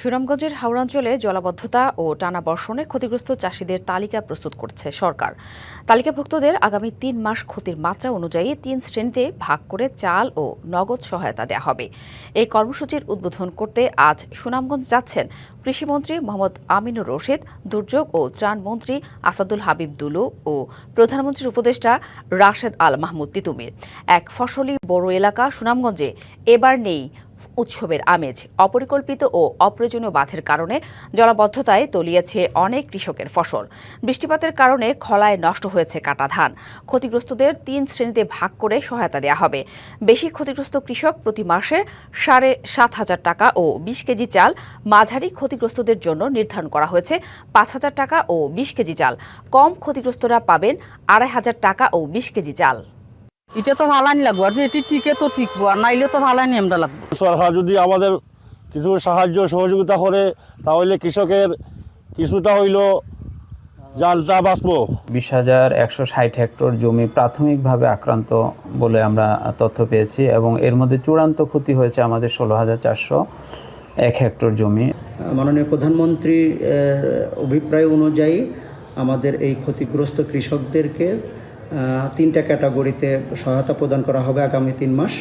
সুনামগঞ্জের হাওড়াঞ্চলে জলাবদ্ধতা ও টানা বর্ষণে ক্ষতিগ্রস্ত চাষিদের তালিকা প্রস্তুত করছে সরকার। তালিকাভুক্তদের আগামী ৩ মাস ক্ষতির মাত্রা অনুযায়ী ৩ শ্রেণীতে ভাগ করে চাল ও নগদ সহায়তা দেওয়া হবে। এই কর্মসূচির উদ্বোধন করতে আজ সুনামগঞ্জ যাচ্ছেন কৃষিমন্ত্রী মোহাম্মদ আমিনুর রশিদ, দুর্যোগ ও ত্রাণ মন্ত্রী আসাদুল হাবিব দুলু ও প্রধানমন্ত্রীর উপদেষ্টা রাশেদ আল মাহমুদ তিতুমির। এক ফসলি বড় এলাকা সুনামগঞ্জে এবার নেই উৎসবের আমেজ। অপরিকল্পিত ও অপ্রয়োজনীয় বাঁধের কারণে জলাবদ্ধতায় তলিয়েছে অনেক কৃষকের ফসল। বৃষ্টিপাতের কারণে খলায় নষ্ট হয়েছে কাটা ধান। ক্ষতিগ্রস্তদের ৩ শ্রেণীতে ভাগ করে সহায়তা দেওয়া হবে। বেশি ক্ষতিগ্রস্ত কৃষক প্রতি মাসে ৭,৫০০ টাকা ও ২০ কেজি চাল, মাঝারি ক্ষতিগ্রস্তদের জন্য নির্ধারণ করা হয়েছে ৫,০০০ টাকা ও ২০ কেজি চাল, কম ক্ষতিগ্রস্তরা পাবেন ২,৫০০ টাকা ও ২০ কেজি চাল। এটা তো ভালানি লাগবো, আর এটি ঠিকই তো ঠিকবো, আর নাইলে তো ভালানি আমরা লাগবো। সরকার যদি আমাদের কিছু সাহায্য সহযোগিতা করে তাহলে কৃষকের কিছুটা হইল জালটা বাঁচবো। ২০,১৬০ হেক্টর জমি প্রাথমিকভাবে আক্রান্ত বলে আমরা তথ্য পেয়েছি এবং এর মধ্যে চূড়ান্ত ক্ষতি হয়েছে আমাদের ১৬,৪০১ হেক্টর জমি। মাননীয় প্রধানমন্ত্রীর অভিপ্রায় অনুযায়ী আমাদের এই ক্ষতিগ্রস্ত কৃষকদেরকে 3টা ক্যাটাগরিতে সহায়তা প্রদান করা হবে আগামী 3 মাস।